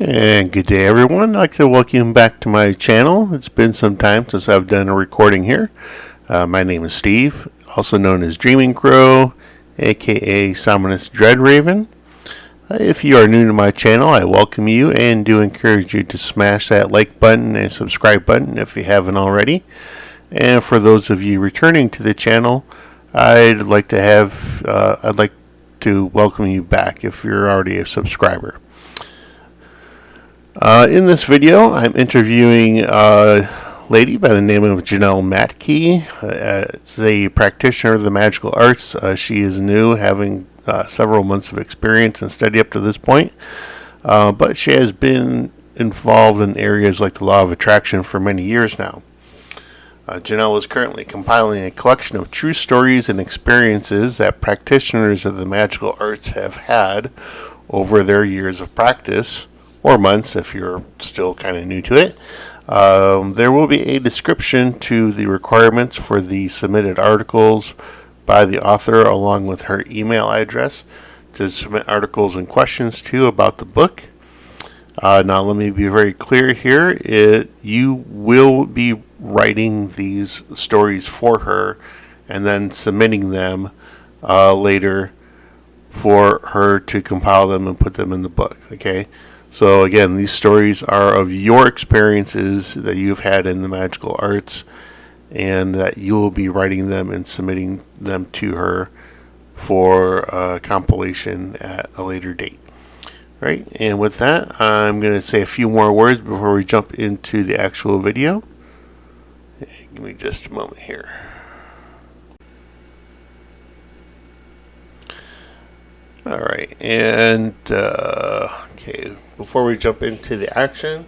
And good day, everyone. I'd like to welcome you back to my channel. It's been some time since I've done a recording here. My name is Steve, also known as Dreaming Crow, aka Summonous Dread Raven. If you are new to my channel, I welcome you and do encourage you to smash that like button and subscribe button if you haven't already. And for those of you returning to the channel, I'd like to welcome you back if you're already a subscriber. In this video, I'm interviewing a lady by the name of Nelly M It's a practitioner of the magical arts. She is new, having several months of experience and study up to this point, but she has been involved in areas like the law of attraction for many years now. Janelle is currently compiling a collection of true stories and experiences that practitioners of the magical arts have had over their years of practice, or months if you're still kind of new to it. There will be a description to the requirements for the submitted articles by the author, along with her email address to submit articles and questions to about the book. Now let me be very clear here. You will be writing these stories for her and then submitting them later for her to compile them and put them in the book, okay? So again, these stories are of your experiences that you've had in the magical arts, and that you will be writing them and submitting them to her for compilation at a later date. Right, and with that, I'm going to say a few more words before we jump into the actual video. Give me just a moment here. All right, and okay, before we jump into the action,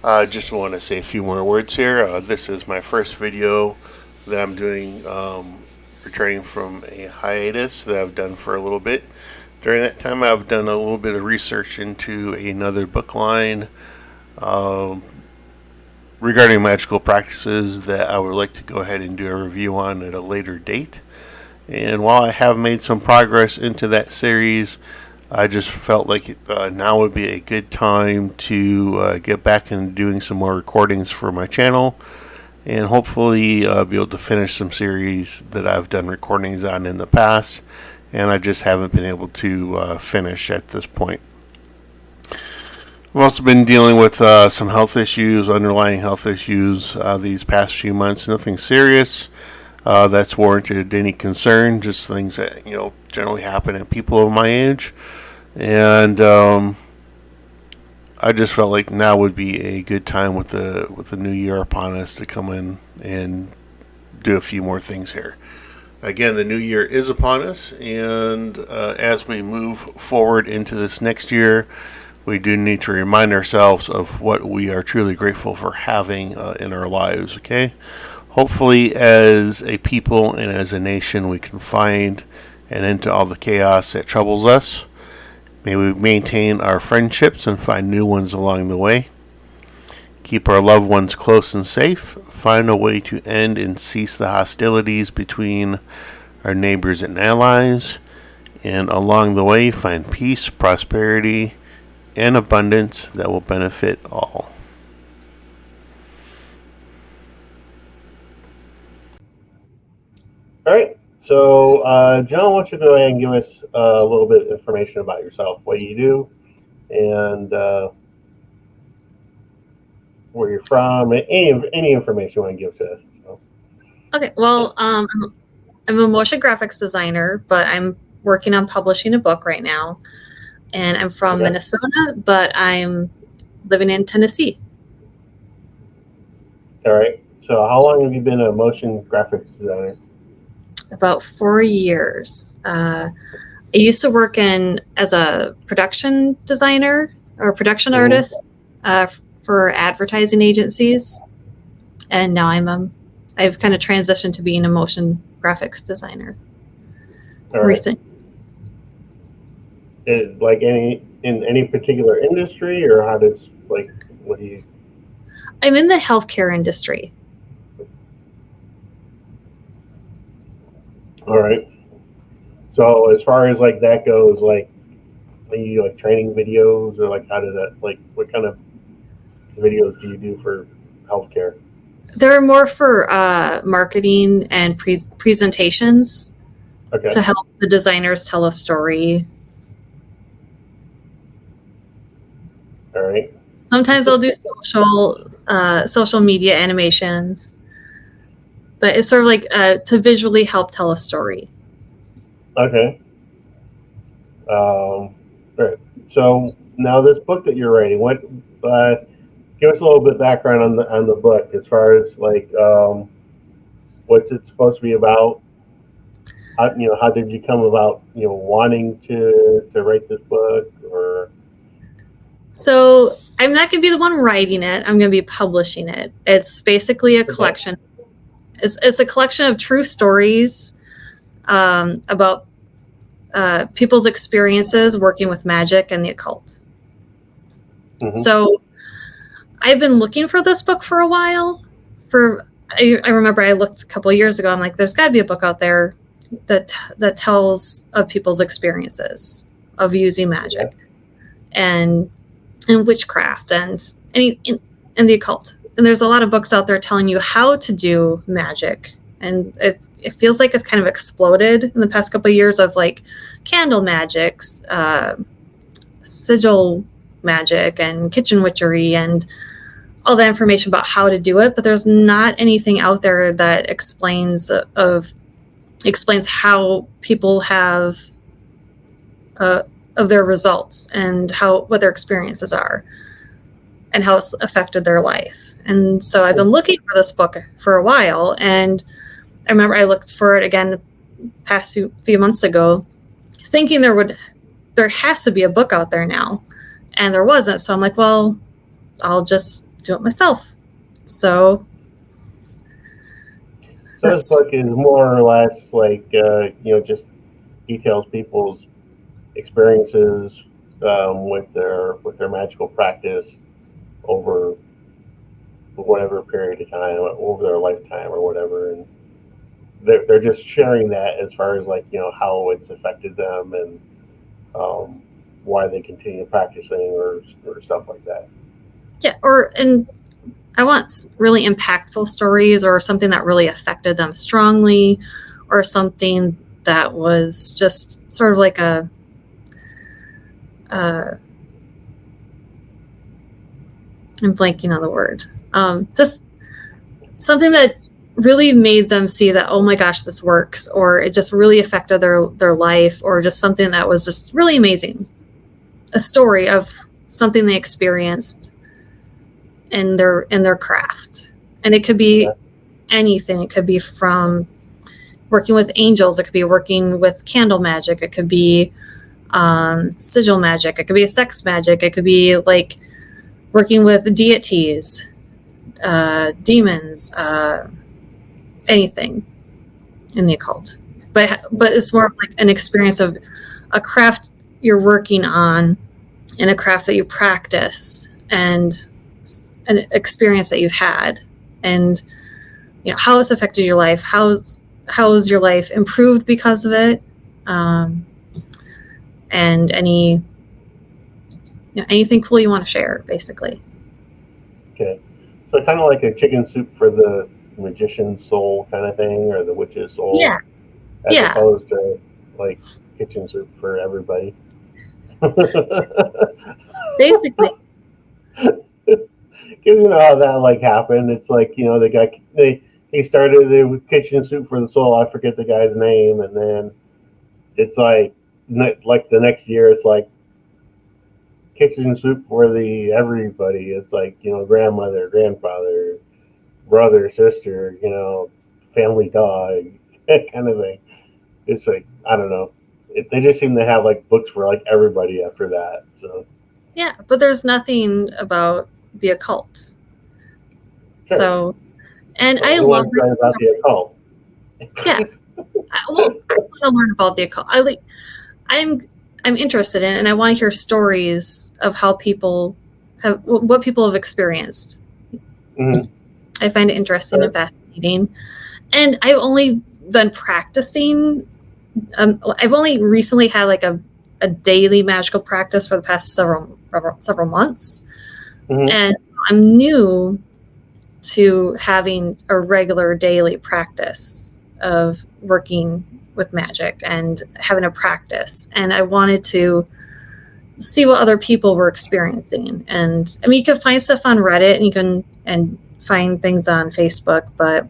I just want to say a few more words here. This is my first video that I'm doing, returning from a hiatus that I've done for a little bit. During that time, I've done a little bit of research into another book line regarding magical practices that I would like to go ahead and do a review on at a later date. And while I have made some progress into that series, I just felt like now would be a good time to get back into doing some more recordings for my channel, and hopefully be able to finish some series that I've done recordings on in the past, and I just haven't been able to finish at this point. I've also been dealing with some health issues, underlying health issues, these past few months. Nothing serious that's warranted any concern, just things that generally happen in people of my age. And I just felt like now would be a good time with the new year upon us to come in and do a few more things here. Again, the new year is upon us, and as we move forward into this next year, we do need to remind ourselves of what we are truly grateful for having in our lives, okay? Hopefully, as a people and as a nation, we can find an end to all the chaos that troubles us. May we maintain our friendships and find new ones along the way. Keep our loved ones close and safe. Find a way to end and cease the hostilities between our neighbors and allies. And along the way, find peace, prosperity, and abundance that will benefit all. All right. So, John, why don't you go ahead and give us a little bit of information about yourself, what you do, and where you're from, any information you want to give to us. So. Okay, well, I'm a motion graphics designer, but I'm working on publishing a book right now. And I'm from Minnesota, but I'm living in Tennessee. All right. So how long have you been a motion graphics designer? About 4 years. I used to work as a production designer or production artist for advertising agencies, and now I've kind of transitioned to being a motion graphics designer. Recent. Is like in any particular industry, or how does what do you? I'm in the healthcare industry. All right. So as far as that goes, maybe like training videos, or like how does that, like what kind of videos do you do for healthcare? They're more for marketing and presentations Okay. to help the designers tell a story. All right. Sometimes I'll do social media animations, but it's sort of like to visually help tell a story. Okay. All right. So now this book that you're writing, what? Give us a little bit of background on the book, as far as like what's it supposed to be about? How did you come about wanting to write this book, or So I'm not going to be the one writing it. I'm going to be publishing it. It's basically a okay. collection. It's a collection of true stories about people's experiences working with magic and the occult. Mm-hmm. So I've been looking for this book for a while. I remember I looked a couple of years ago. I'm like, there's got to be a book out there that tells of people's experiences of using magic and witchcraft and the occult. And there's a lot of books out there telling you how to do magic. And it feels like it's kind of exploded in the past couple of years of like candle magics, sigil magic, and kitchen witchery, and all that information about how to do it. But there's not anything out there that explains how people have of their results and what their experiences are and how it's affected their life. And so I've been looking for this book for a while, and I remember I looked for it again past few months ago, thinking there has to be a book out there now, and there wasn't. So I'm like, well, I'll just do it myself. So this book is more or less like just details people's experiences with their magical practice over whatever period of time, over their lifetime or whatever, and they're just sharing that as far as like how it's affected them, and why they continue practicing, or stuff like that. Yeah, and I want really impactful stories, or something that really affected them strongly, or something that was just sort of like I'm blanking on the word. Just something that really made them see that, oh my gosh, this works, or it just really affected their life, or just something that was just really amazing. A story of something they experienced in their craft. And it could be anything. It could be from working with angels, it could be working with candle magic, it could be sigil magic, it could be sex magic, it could be like working with deities, demons, anything in the occult. But it's more like an experience of a craft you're working on, and a craft that you practice, and an experience that you've had, and how it's affected your life, how's your life improved because of it, and anything cool you want to share, basically. Okay, so kind of like a chicken soup for the magician's soul kind of thing, or the witch's soul. Yeah. As opposed to like kitchen soup for everybody. Basically. You know how that like happened. It's like the guy he started it with kitchen soup for the soul. I forget the guy's name, and then it's like the next year it's like kitchen soup for the everybody. It's like grandmother, grandfather, brother, sister, family dog, that kind of thing. It's like, I don't know. They just seem to have like books for like everybody after that. So yeah, but there's nothing about the occult. Sure. So, and I love about the occult. Yeah, I want to learn about the occult. I'm interested in it, and I want to hear stories of how what people have experienced. Mm-hmm. I find it interesting and fascinating. And I've only been practicing. I've only recently had like a a daily magical practice for the past several months. Mm-hmm. And I'm new to having a regular daily practice of working with magic and having a practice. And I wanted to see what other people were experiencing. And I mean, you can find stuff on Reddit and you can find things on Facebook, but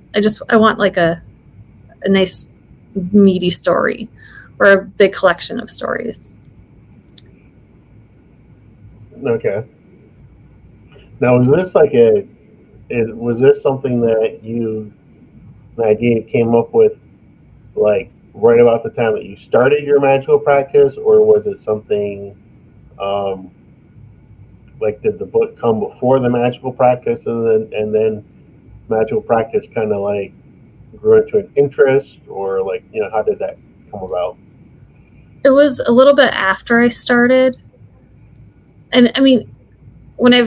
I want like a nice meaty story or a big collection of stories. Okay. Now, was this something that an idea you came up with, like right about the time that you started your magical practice, or was it something, like did the book come before the magical practice, and then magical practice kind of like grew into an interest, or like how did that come about? It was a little bit after I started, and I mean, when I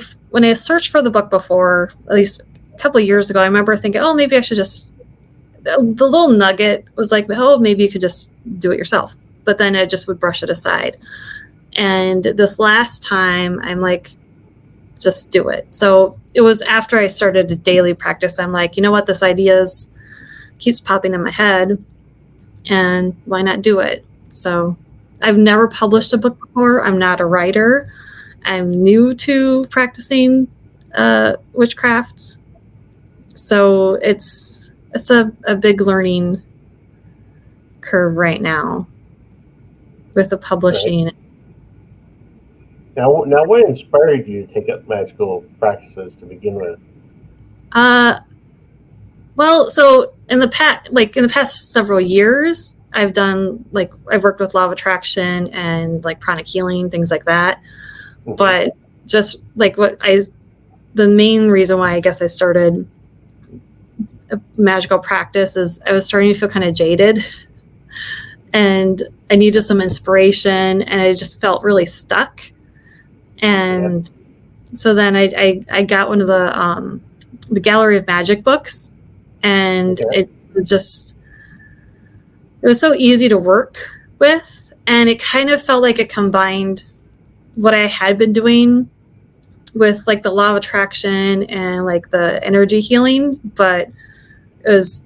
searched for the book before, at least a couple of years ago, I remember thinking, oh, maybe I should just. The little nugget was like, oh, maybe you could just do it yourself. But then I just would brush it aside. And this last time, I'm like, just do it. So it was after I started a daily practice. I'm like, you know what, this idea keeps popping in my head, and why not do it? So I've never published a book before. I'm not a writer. I'm new to practicing witchcraft. So it's a big learning curve right now with the publishing. Right. Now, what inspired you to take up magical practices to begin with? Well, so in the past several years, I've worked with law of attraction and like pranic healing, things like that. Mm-hmm. But just like the main reason why I guess I started a magical practice is I was starting to feel kind of jaded and I needed some inspiration, and I just felt really stuck. And so then I got one of the Gallery of Magic books, and it was so easy to work with, and it kind of felt like it combined what I had been doing with like the law of attraction and like the energy healing, but it was,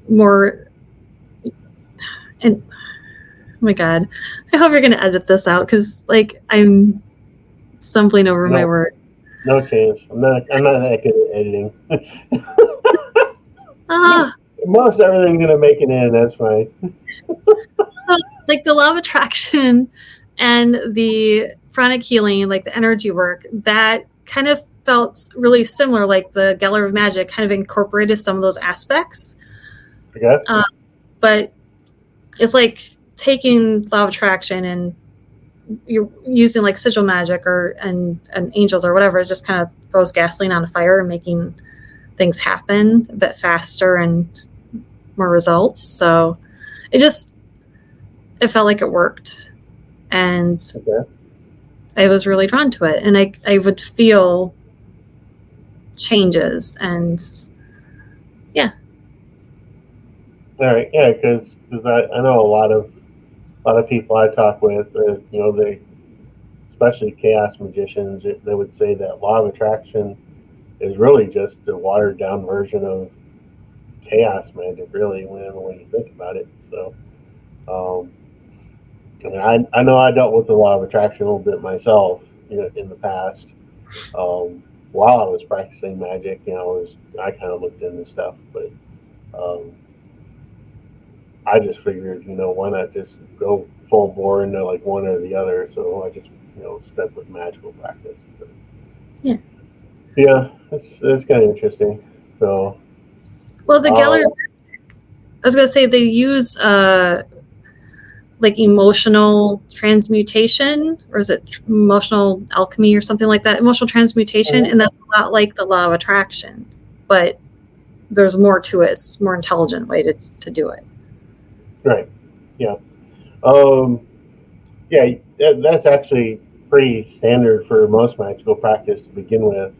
more. And oh my God, I hope you're going to edit this out because like I'm stumbling over my words. No chance. I'm not that good at editing. Most everything's gonna make it in. That's fine. So like the law of attraction and the pranic healing, like the energy work, that kind of felt really similar. Like the Gallery of Magic kind of incorporated some of those aspects. Okay. But it's like taking law of attraction and you're using like sigil magic and angels or whatever. It just kind of throws gasoline on a fire and making things happen a bit faster and more results. So it felt like it worked, and I was really drawn to it, and I would feel changes, and yeah. All right, yeah, because I know a lot of people I talk with, they, especially chaos magicians, they would say that law of attraction is really just a watered down version of chaos magic, really, when you think about it. So, I know I dealt with the law of attraction a little bit myself, in the past. While I was practicing magic, I kind of looked into stuff, but I just figured, why not just go full bore into like one or the other? So I just, stuck with magical practice. But, yeah, it's kind of interesting. So, well, the Gallery, I was gonna say they use like emotional transmutation, or is it emotional alchemy or something like that? Emotional transmutation, and that's a lot like the law of attraction, but there's more to it. It's a more intelligent way to do it. Right. Yeah. Yeah. That's actually pretty standard for most magical practice to begin with.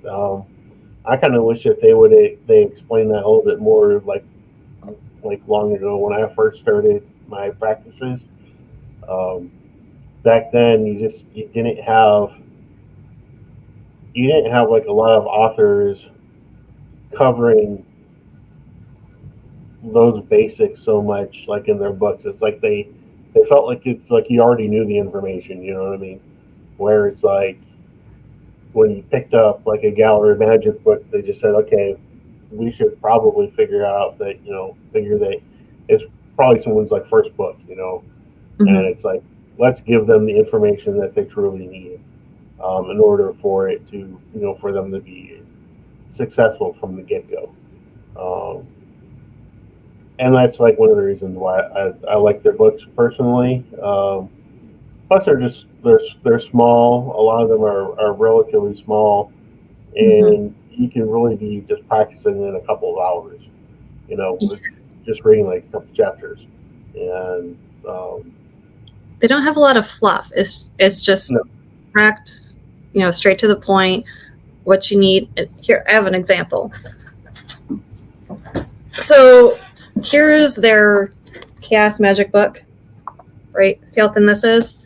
I kind of wish that they explained that a little bit more, like long ago when I first started my practices. Back then, you didn't have like a lot of authors covering those basics so much, like in their books. It's like they felt like it's like you already knew the information. You know what I mean? Where it's like when you picked up like a gallery magic book, they just said, okay, we should probably figure that it's probably someone's like first book, and Hmm. it's like let's give them the information that they truly need in order for it to, for them to be successful from the get go. Um, and that's like one of the reasons why I like their books personally. Plus, they're small. A lot of them are relatively small, Hmm. and you can really be just practicing in a couple of hours. Yeah. With just reading like a couple chapters, and They don't have a lot of fluff. It's just no, direct, straight to the point. What you need. Here, I have an example. So here's their Chaos Magic book, right? See how thin this is?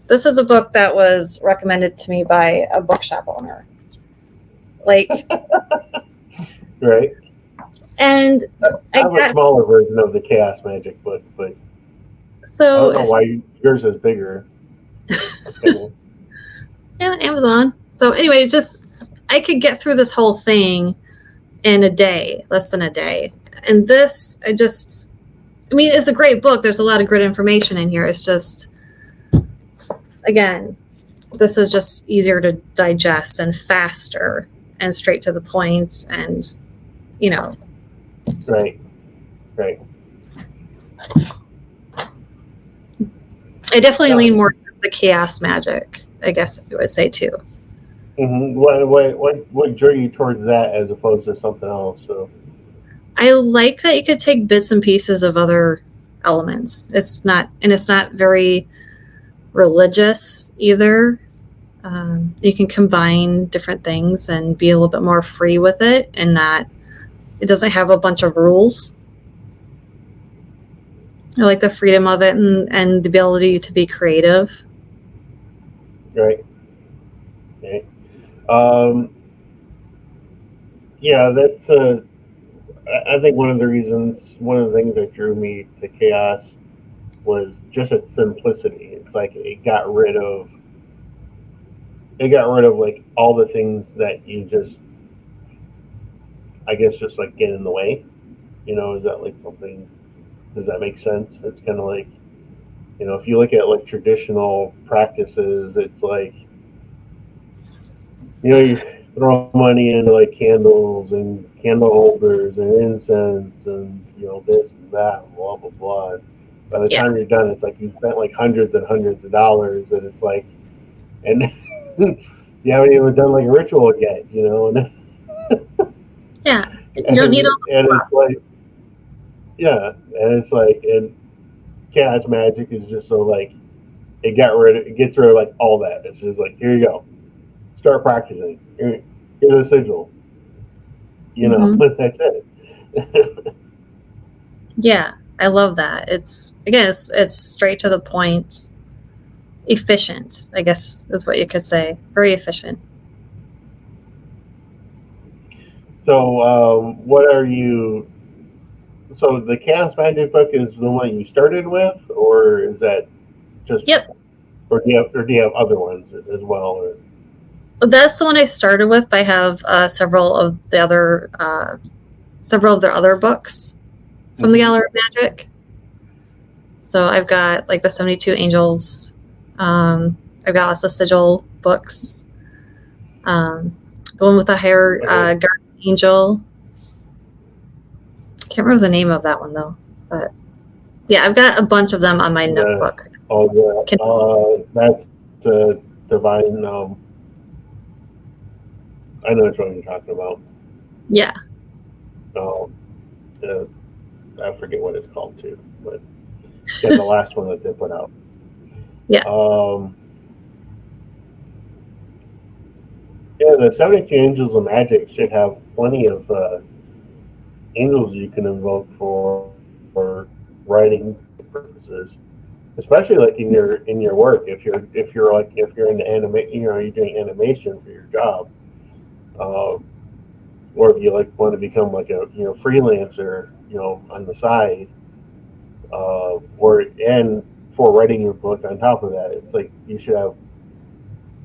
This is a book that was recommended to me by a bookshop owner. Like, right. and I I have a got, smaller version of the Chaos Magic book, but I so don't know it's, why yours is bigger. Okay. yeah, Amazon. So anyway, just I could get through this whole thing in a day, less than a day. And this, I mean, it's a great book. There's a lot of good information in here. It's just, again, this is just easier to digest and faster and straight to the point. And, you know, Right. Right. I definitely Yeah. lean more towards the chaos magic, I guess you would say too. What drew you towards that as opposed to something else? So. I like that you could take bits and pieces of other elements. It's not very religious either. You can combine different things and be a little bit more free with it, and not it doesn't have a bunch of rules. I like the freedom of it and the ability to be creative. Right. Okay. Um, yeah, that's. I think one of the things that drew me to chaos was just its simplicity. It's like it got rid of like all the things that you just, I guess, just like get in the way. Is that like something? Does that make sense? It's kind of like, if you look at like traditional practices, it's like, you throw money into like candles and candle holders and incense and this and that and blah blah blah. And by the Yeah, time you're done, it's like you spent like hundreds and hundreds of dollars, and it's like, and you haven't even done like a ritual yet, yeah. You don't need and all the it's like, yeah, and it's like, and chaos magic is just so like it gets rid of like all that. It's just like, here you go, start practicing. Here's a sigil. fluff. That's it. Yeah, I love that. It's straight to the point, efficient, I guess is what you could say. Very efficient. So, what are you? So, the Chaos Magic book is the one you started with, or is that just, Yep. or do you have other ones as well? Or That's the one I started with, but I have several of their other books from the Gallery of Magic. So I've got like the 72 Angels. I've got lots of sigil books. The one with the higher okay. guardian angel. Can't remember the name of that one though. But yeah, I've got a bunch of them on my the notebook. all the that's the divine. I know which one you're talking about. Yeah. Um, uh, I forget what it's called too, but yeah, the last one that they put out. Yeah. Yeah, the 72 Angels of Magic should have plenty of angels you can invoke for writing purposes. especially like in your work, if you're in the you're doing animation for your job, or if you like want to become like a freelancer, on the side, or and for writing your book on top of that, it's like you should have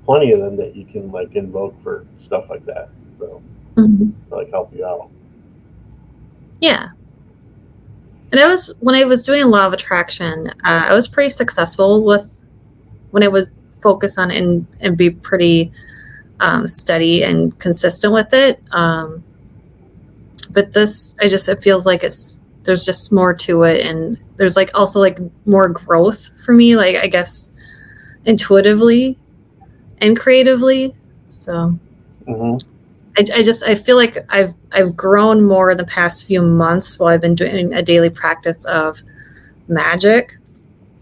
plenty of them that you can like invoke for stuff like that. So like help you out. Yeah. And when I was doing law of attraction, I was pretty successful with when I was focused on it and be pretty steady and consistent with it. But this, it feels like there's just more to it, and there's like also like more growth for me, like I guess intuitively and creatively. So I feel like I've grown more in the past few months while I've been doing a daily practice of magic,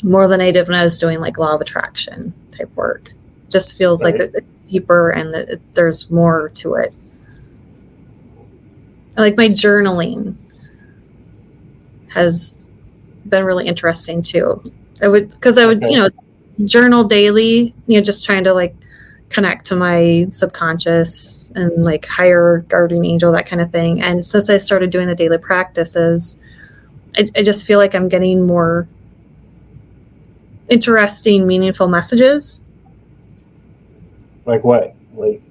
more than I did when I was doing like law of attraction type work. Just feels like it's deeper and there's more to it. And like my journaling has been really interesting too. I would journal daily, just trying to like connect to my subconscious and like higher guardian angel, that kind of thing. And since I started doing the daily practices, I just feel like I'm getting more interesting, meaningful messages. Like what? Like,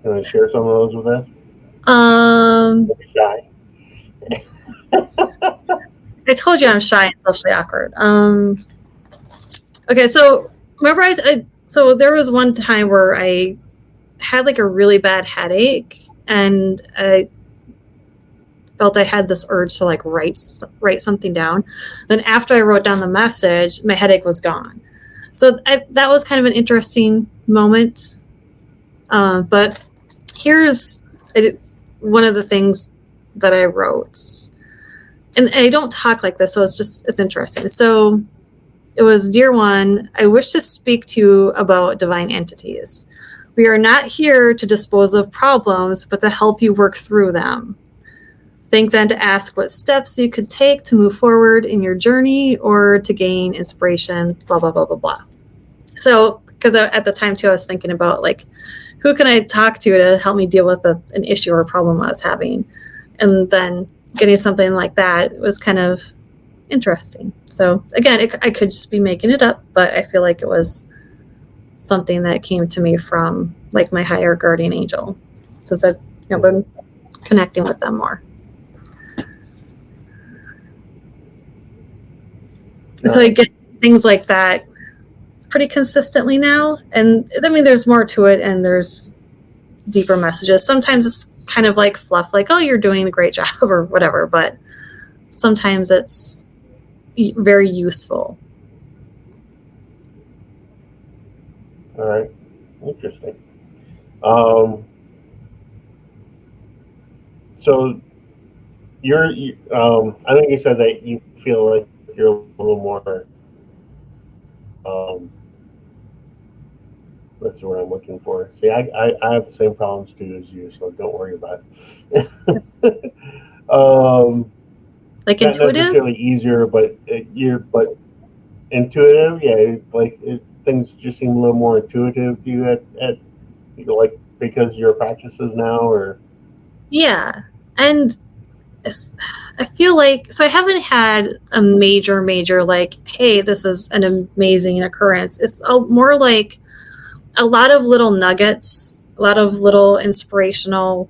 can I share some of those with us? Don't be shy. I told you I'm shy and socially awkward. Okay, so remember so there was one time where I had like a really bad headache, and I felt I had this urge to like write something down. Then after I wrote down the message, my headache was gone. So that was kind of an interesting moment. But here's one of the things that I wrote. And I don't talk like this, so it's interesting. So it was, "Dear one, I wish to speak to you about divine entities. We are not here to dispose of problems, but to help you work through them. Think then to ask what steps you could take to move forward in your journey or to gain inspiration, blah, blah, blah, blah, blah." So, because at the time too, I was thinking about like, who can I talk to help me deal with an issue or a problem I was having? And then getting something like that was kind of interesting. So again, I could just be making it up, but I feel like it was something that came to me from like my higher guardian angel, since I've been connecting with them more. So I get things like that pretty consistently now. And I mean, there's more to it and there's deeper messages. Sometimes it's kind of like fluff, like, "Oh, you're doing a great job," or whatever. But sometimes it's very useful. All right. Interesting. So I think you said that you feel like you're a little more, that's the word I'm looking for. See, I have the same problems too as you, so don't worry about it. Like not intuitive? necessarily easier, but intuitive. Yeah, things just seem a little more intuitive to you at like because your practices now, or yeah. And I feel like, so I haven't had a major like, "Hey, this is an amazing occurrence." It's more like a lot of little nuggets, a lot of little inspirational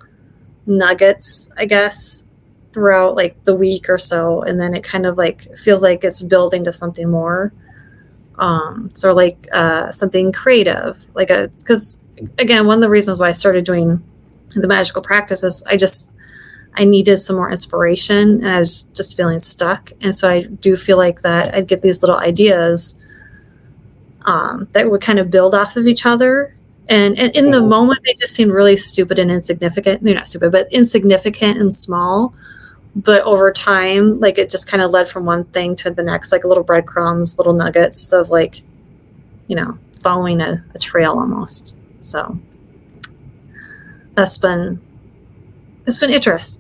nuggets, I guess, throughout like the week or so, and then it kind of like feels like it's building to something more. So like something creative, like because again, one of the reasons why I started doing the magical practice is I needed some more inspiration, and I was just feeling stuck. And so I do feel like that I'd get these little ideas that would kind of build off of each other. And in the moment, they just seemed really stupid and insignificant. Maybe not stupid, but insignificant and small. But over time, like it just kind of led from one thing to the next, like little breadcrumbs, little nuggets of like, following a trail almost. So it's been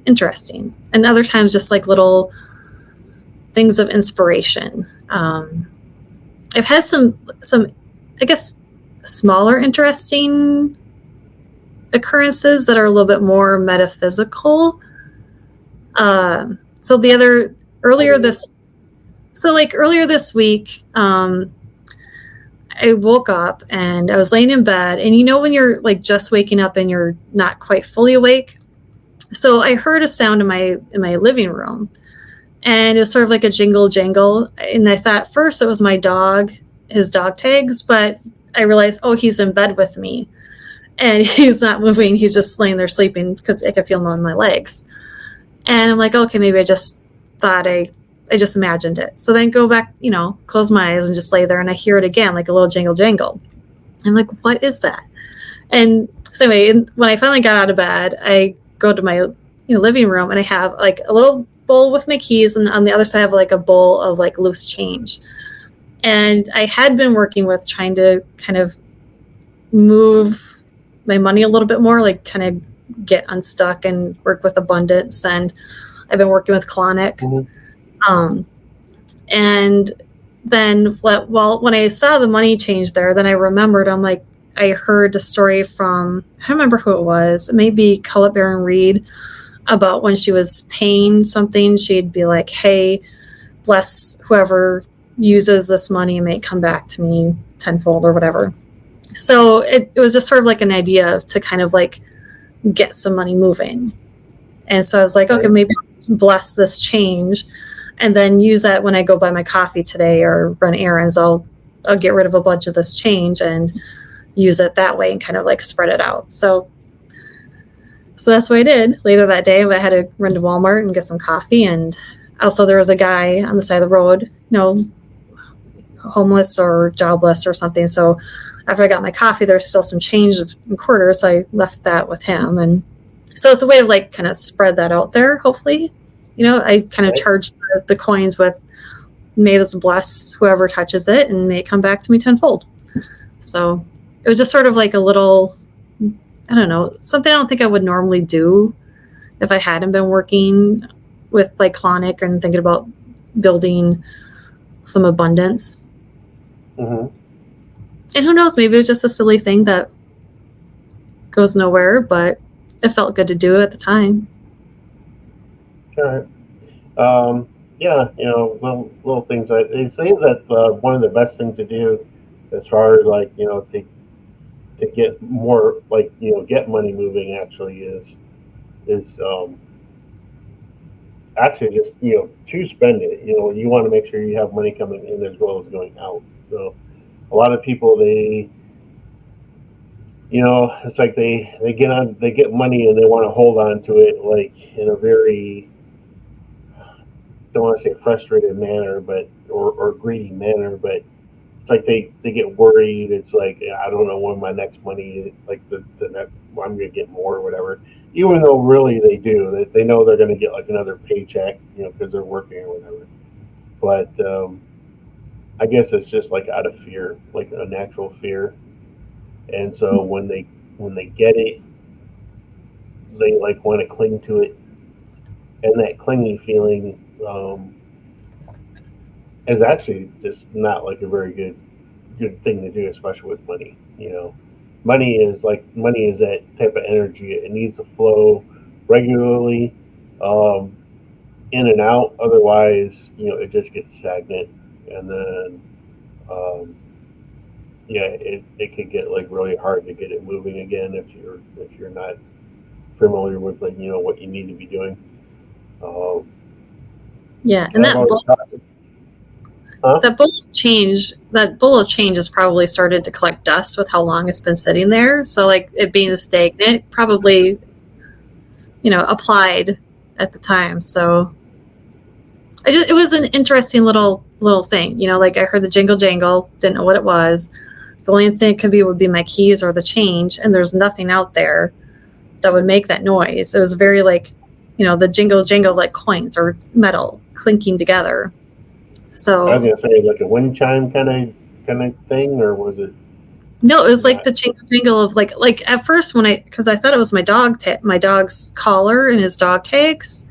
interesting. And other times just like little things of inspiration. I've had some, I guess, smaller interesting occurrences that are a little bit more metaphysical. So earlier this week, I woke up and I was laying in bed, and when you're like just waking up and you're not quite fully awake. So I heard a sound in my living room, and it was sort of like a jingle jangle. And I thought at first it was my dog, his dog tags, but I realized, oh, he's in bed with me and he's not moving. He's just laying there sleeping because I could feel him on my legs. And I'm like, okay, maybe I just thought I just imagined it. So then go back, close my eyes and just lay there, and I hear it again, like a little jingle jangle. I'm like, what is that? And so anyway, when I finally got out of bed, I go to my living room, and I have like a little bowl with my keys, and on the other side I have like a bowl of like loose change. And I had been working with trying to kind of move my money a little bit more, like kind of get unstuck and work with abundance. And I've been working with colonic. Mm-hmm. And then when I saw the money change there, then I remembered, I'm like, I heard a story from, I don't remember who it was, maybe Cullet Baron Reed, about when she was paying something, she'd be like, hey, bless whoever uses this money and may it come back to me tenfold or whatever. So it was just sort of like an idea to kind of like get some money moving. And so I was like, okay, maybe I'll bless this change and then use that when I go buy my coffee today or run errands. I'll get rid of a bunch of this change and use it that way and kind of like spread it out. So that's what I did. Later that day, I had to run to Walmart and get some coffee. And also there was a guy on the side of the road, homeless or jobless or something. So after I got my coffee, there's still some change in quarters. So I left that with him. And so it's a way to like kind of spread that out there, hopefully. I kind of charge the coins with, may this bless whoever touches it and may it come back to me tenfold. So it was just sort of like a little, I don't know, something I don't think I would normally do if I hadn't been working with like colonic and thinking about building some abundance. Mm-hmm. And who knows, maybe it was just a silly thing that goes nowhere, but it felt good to do at the time. All right. Yeah, little things. They say that one of the best things to do, as far as like to get more like get money moving, actually is actually just to spend it. You want to make sure you have money coming in as well as going out. So a lot of people it's like they get money and they want to hold on to it like in a very, don't want to say frustrated manner, but or greedy manner, but it's like they get worried. It's like, I don't know when my next money, like the next, I'm gonna get more or whatever. Even though really they do, they know they're gonna get like another paycheck, because they're working or whatever. But I guess it's just like out of fear, like a natural fear. And so when they get it, they like want to cling to it, and that clingy feeling is actually just not like a very good thing to do, especially with money. Money is that type of energy. It needs to flow regularly, in and out. Otherwise, it just gets stagnant, and then it could get like really hard to get it moving again if you're not familiar with like what you need to be doing. And that bowl of change has probably started to collect dust with how long it's been sitting there. So like it being stagnant, probably applied at the time. So it was an interesting little thing. Like I heard the jingle jangle, didn't know what it was. The only thing it could be would be my keys or the change, and there's nothing out there that would make that noise. It was very like, the jingle jangle like coins or metal clinking together. So I was gonna say like a wind chime kind of thing, or was it? No, it was like the jingle jingle of like at first because I thought it was my dog's collar and his dog tags,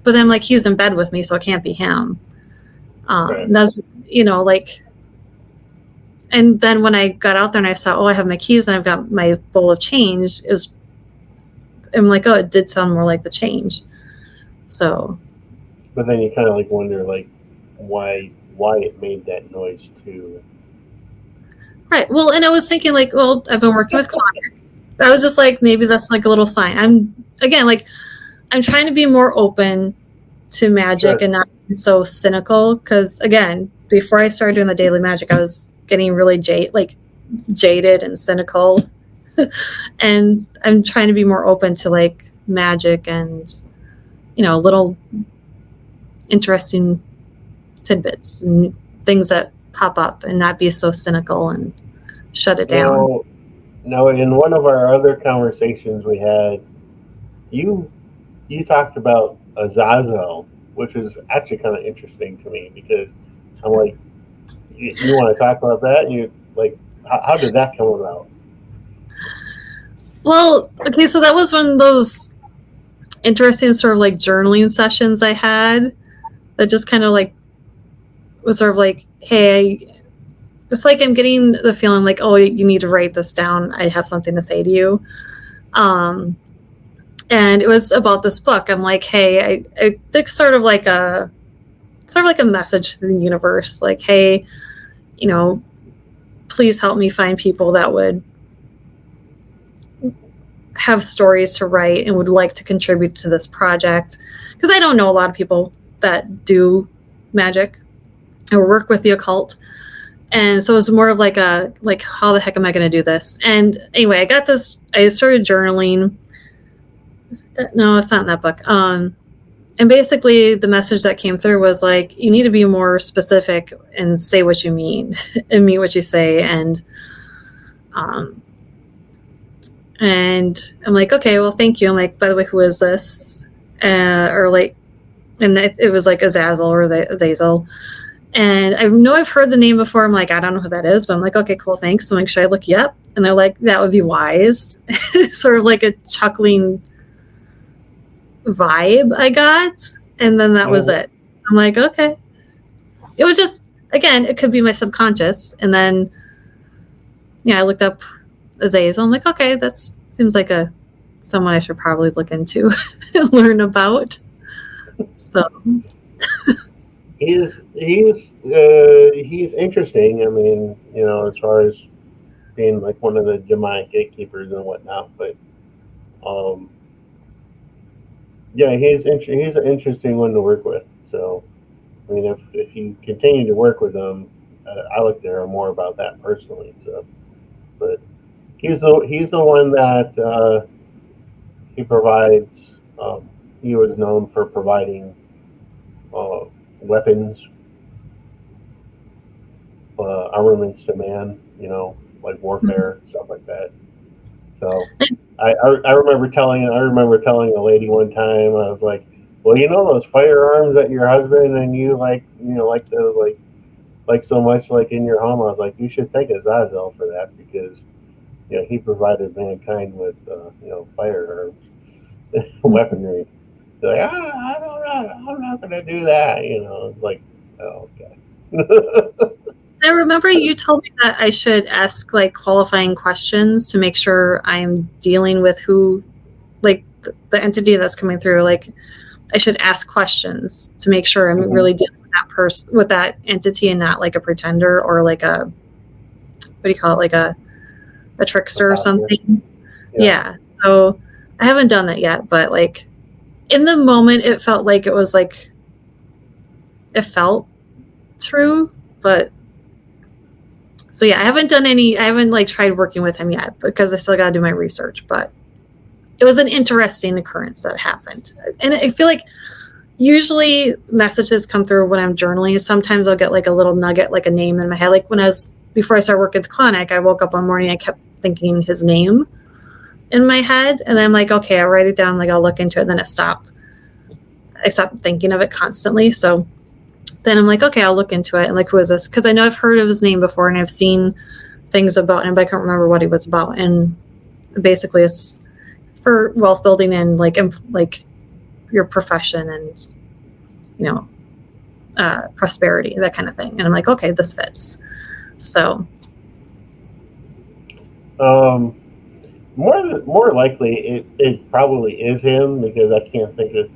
but then like he's in bed with me, so it can't be him. Right. That's like and then when I got out there and I saw, oh, I have my keys and I've got my bowl of change, I'm like, oh, it did sound more like the change. So. But then you kind of like wonder like why it made that noise too. Right. Well, and I was thinking like, well, I've been working with Connor. I was just like, maybe that's like a little sign. I'm trying to be more open to magic Sure. and not be so cynical. Because again, before I started doing the daily magic, I was getting really jaded and cynical. And I'm trying to be more open to like magic and, little interesting tidbits and things that pop up, and not be so cynical and shut it down. Now, in one of our other conversations we had, you talked about Azazel, which is actually kind of interesting to me because I'm like, you want to talk about that? And you like, how did that come about? Well, okay, so that was one of those interesting sort of like journaling sessions I had that just kind of like was sort of like, hey, it's like I'm getting the feeling like, oh, you need to write this down. I have something to say to you. And it was about this book. I'm like, hey, I think sort of like a message to the universe, like, hey, please help me find people that would have stories to write and would like to contribute to this project. Because I don't know a lot of people that do magic or work with the occult. And so it was more of like how the heck am I going to do this? And anyway, I started journaling. No, it's not in that book. And basically the message that came through was like, you need to be more specific and say what you mean and mean what you say. And I'm like, okay, well, thank you. I'm like, by the way, who is this? And it was like Azazel or Azazel. And I know I've heard the name before. I'm like, I don't know who that is, but I'm like, okay, cool, thanks. So I'm like, should I look you up? And they're like, that would be wise. Sort of like a chuckling vibe I got. And then that was it. I'm like, okay. It was just, again, it could be my subconscious. And then, I looked up Azazel. I'm like, okay, that seems like someone I should probably look into and learn about. So... He's interesting. I mean, as far as being like one of the demonic gatekeepers and whatnot, but yeah, he's an interesting one to work with. So, I mean, if you continue to work with him, I like to hear more about that personally. So, but he's the one that he provides. He was known for providing weapons, armaments to man, like warfare, stuff like that. So I remember telling a lady one time, I was like, well, those firearms that your husband and you like to like so much like in your home, I was like, you should thank Azazel for that because he provided mankind with firearms, weaponry. They're like, I don't know, I'm not going to do that. It's like, oh, okay. I remember you told me that I should ask like qualifying questions to make sure I'm dealing with who, like the entity that's coming through. Like I should ask questions to make sure I'm really dealing with that person, with that entity, and not like a pretender or like a, what do you call it? Like a trickster or something. Yeah. So I haven't done that yet, but like in the moment, it felt like it was like, it felt true, but so yeah, I haven't like tried working with him yet because I still got to do my research, but it was an interesting occurrence that happened. And I feel like usually messages come through when I'm journaling. Sometimes I'll get like a little nugget, like a name in my head. Like before I started working with Clonic, I woke up one morning, I kept thinking his name in my head. And then I'm like, okay, I'll write it down. Like I'll look into it. And then it stopped. I stopped thinking of it constantly. So then I'm like, okay, I'll look into it. And like, who is this? Because I know I've heard of his name before and I've seen things about him, but I can't remember what he was about. And basically it's for wealth building and like your profession and, prosperity, that kind of thing. And I'm like, okay, this fits. So More likely, it probably is him because I can't think of.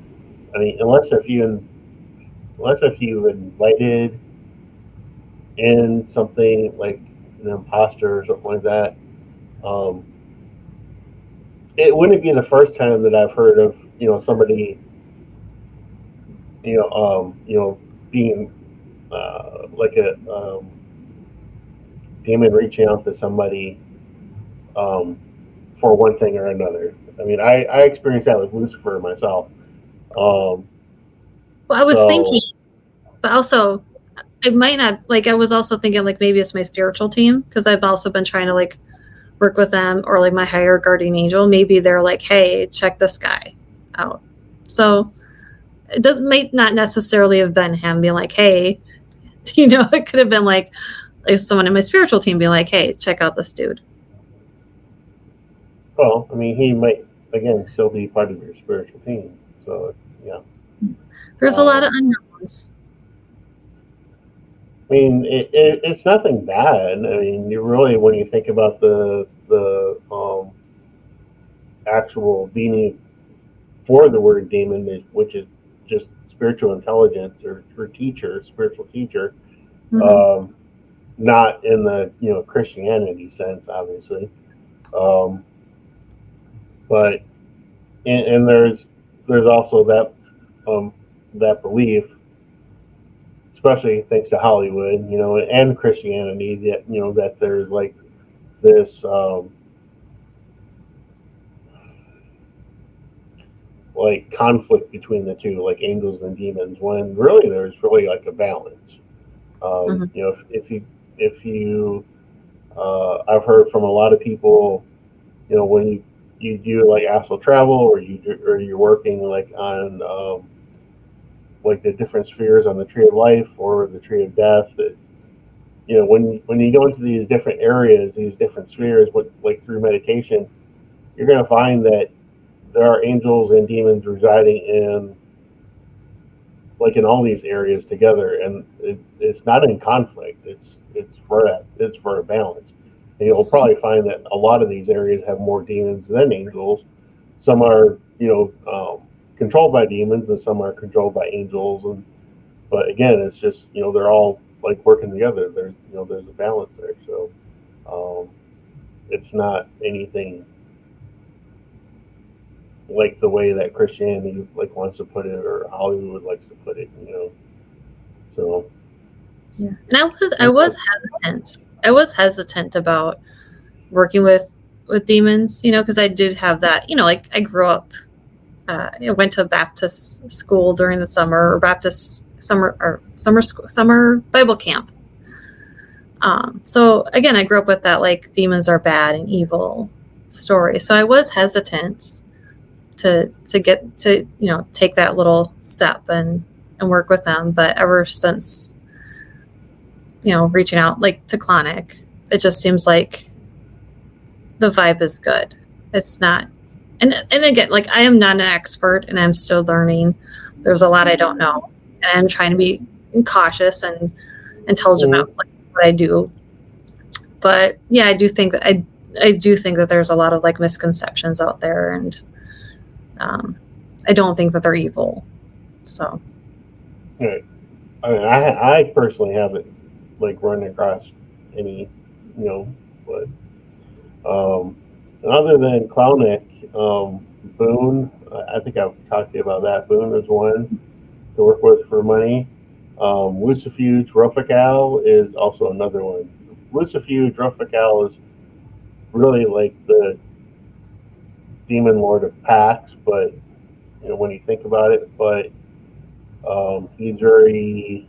I mean, unless if you invited in something like an imposter or something like that, um, it wouldn't be the first time that I've heard of somebody being like a demon reaching out to somebody um, for one thing or another. I mean, I experienced that with Lucifer myself. Well, I was thinking, So, but also I might not like. I was also thinking like maybe it's my spiritual team because I've also been trying to like work with them or like my higher guardian angel. Maybe they're like, hey, check this guy out. So it might not necessarily have been him being like, hey, it could have been like someone in my spiritual team being like, hey, check out this dude. well, I mean, he might again still be part of your spiritual team. So, yeah. There's a lot of unknowns. I mean, it's nothing bad. I mean, you really, when you think about the actual meaning for the word demon, which is just spiritual intelligence or teacher, spiritual teacher, Mm-hmm. not in the Christianity sense, obviously, um, but and there's also that belief, especially thanks to Hollywood, and Christianity, that that there's like this like conflict between the two, like angels and demons, when really there's really like a balance. Mm-hmm. If you I've heard from a lot of people, when you do like astral travel or you're working like on like the different spheres on the tree of life or the tree of death, that when you go into these different areas, these different spheres, like through meditation, you're going to find that there are angels and demons residing in like in all these areas together, and it's not in conflict. It's for a balance. And you'll probably find that a lot of these areas have more demons than angels. Some are controlled by demons, and some are controlled by angels. And but again, it's just they're all like working together. There's a balance there. So it's not anything like the way that Christianity like wants to put it or Hollywood likes to put it. So Yeah, and I was hesitant. I was hesitant about working with demons, because I did have that, like I grew up, I went to Baptist school during the summer, or Baptist summer Bible camp. So again, I grew up with that like demons are bad and evil story. So I was hesitant to get to take that little step and work with them. But ever since reaching out like to Clonic, it just seems like the vibe is good. It's not, and again, like I am not an expert and I'm still learning. There's a lot I don't know, and I'm trying to be cautious and intelligent about like what I do. But yeah, I do think that I do think that there's a lot of like misconceptions out there, and I don't think that they're evil. So yeah. I mean, I personally haven't like run across any, but other than Clownick, Boone, I think I've talked to you about that. Boone is one to work with for money. Lucifuge Rufical is also another one. Lucifuge Rufical is really like the demon lord of Pax, but when you think about it, but he's very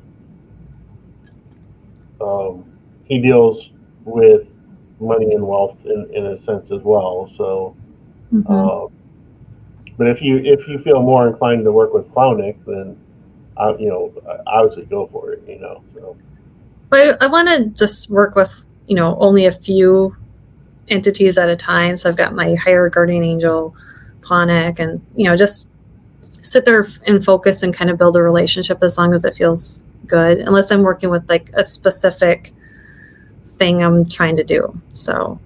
he deals with money and wealth in a sense as well. So, but if you feel more inclined to work with Clownick, then obviously go for it. So. But I want to just work with only a few entities at a time. So I've got my higher guardian angel, Clonic, and just sit there and focus and kind of build a relationship as long as it feels good, unless I'm working with like a specific thing I'm trying to do. So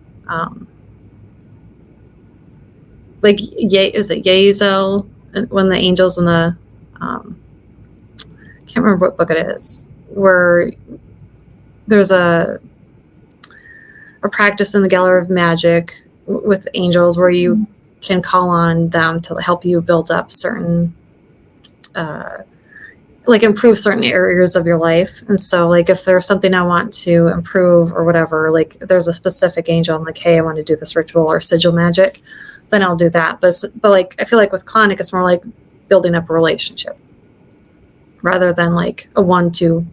like is it Yazel? When the angels in the can't remember what book it is, where there's a practice in the Gallery of Magic with angels where you can call on them to help you build up certain like improve certain areas of your life. And so like if there's something I want to improve or whatever, like there's a specific angel, I'm like, hey, I want to do this ritual or sigil magic, then I'll do that. But like I feel like with Clonic, it's more like building up a relationship rather than like a 1-2,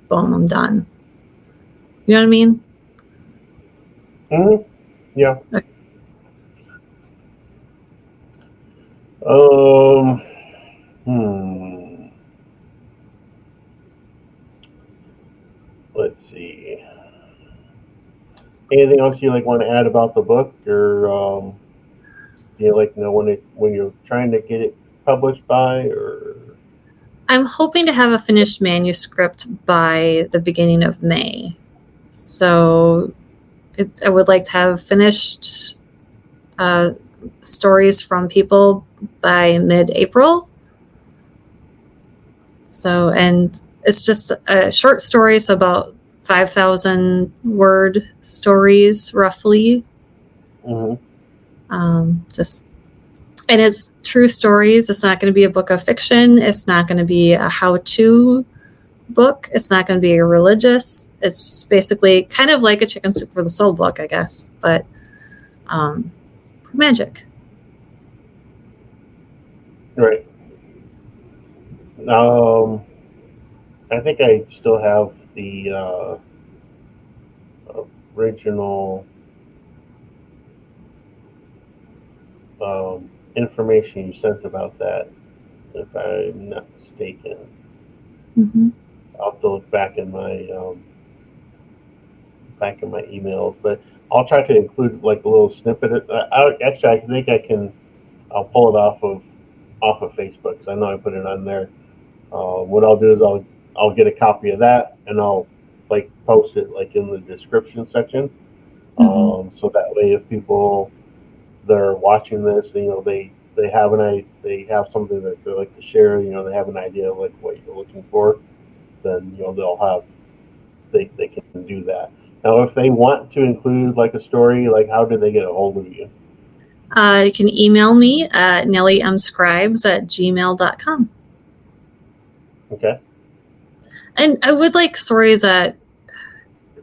boom, I'm done. You know what I mean? Mm-hmm. Yeah. Okay. Let's see. Anything else you like want to add about the book, or do you like know when you're trying to get it published by, or? I'm hoping to have a finished manuscript by the beginning of May. So I would like to have finished stories from people by mid-April. So, and it's just a short story, so about 5,000 word stories, roughly. Mm-hmm. And it's true stories. It's not going to be a book of fiction. It's not going to be a how-to book. It's not going to be a religious. It's basically kind of like a Chicken Soup for the Soul book, I guess, but magic. Right. I think I still have the original information you sent about that, if I'm not mistaken. Mm-hmm. I'll have to look back in my emails, but I'll try to include like a little snippet. I think I'll pull it off of Facebook, because I know I put it on there. What I'll do is I'll get a copy of that, and I'll like post it like in the description section. Mm-hmm. So that way, if people that are watching this, they have something that they like to share, they have an idea of like what you're looking for, then they can do that. Now, if they want to include like a story, like how do they get a hold of you? You can email me at nellymscribes@gmail.com. Okay. And I would like stories that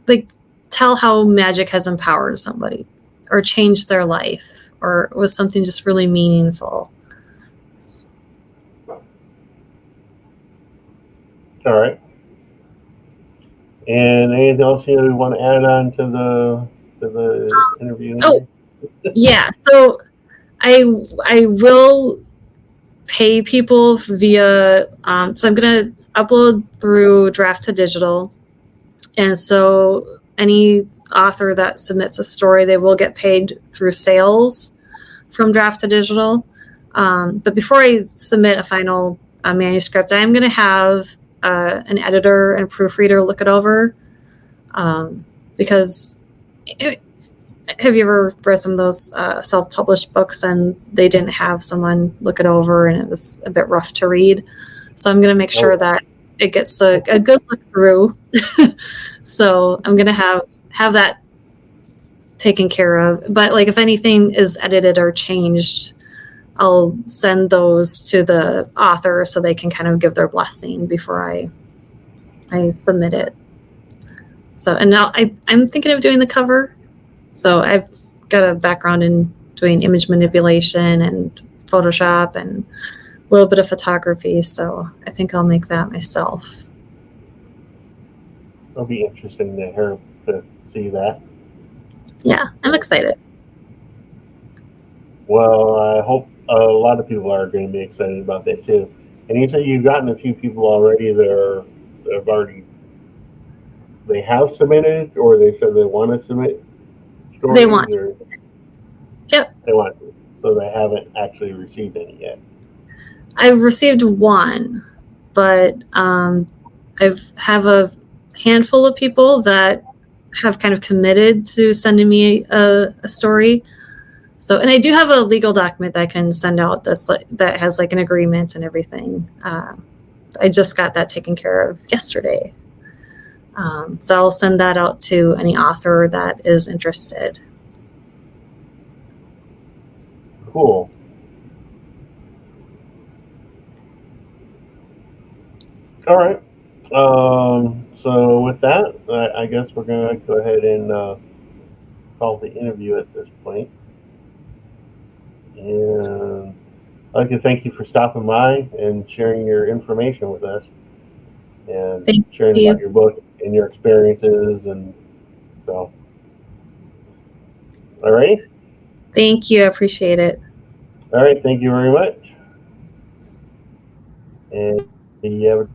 like tell how magic has empowered somebody or changed their life or was something just really meaningful. All right. And anything else you want to add on to the interview? Oh, yeah. So I will pay people via. So I'm going to upload through Draft to Digital, and so any author that submits a story, they will get paid through sales from Draft to Digital. But before I submit a final manuscript, I am going to have an editor and proofreader look it over, because have you ever read some of those self-published books and they didn't have someone look it over and it was a bit rough to read? So I'm going to make sure that it gets a good look through. So I'm going to have that taken care of. But like if anything is edited or changed, I'll send those to the author so they can kind of give their blessing before I submit it. So, and now I'm thinking of doing the cover. So I've got a background in doing image manipulation and Photoshop and a little bit of photography. So I think I'll make that myself. It'll be interesting to see that. Yeah, I'm excited. Well, I hope a lot of people are going to be excited about that too. And you say you've gotten a few people already that they have submitted, or they said they want to submit stories? They want to. Yep. They want to. So they haven't actually received any yet. I've received one, but I have a handful of people that have kind of committed to sending me a story. So, and I do have a legal document that I can send out that has like an agreement and everything. I just got that taken care of yesterday. So I'll send that out to any author that is interested. Cool. All right. So with that, I guess we're going to go ahead and call the interview at this point. And I'd like to thank you for stopping by and sharing your information with us and Thank sharing you. about your book and your experiences. And so, all right. Thank you. I appreciate it. All right. Thank you very much. And you have a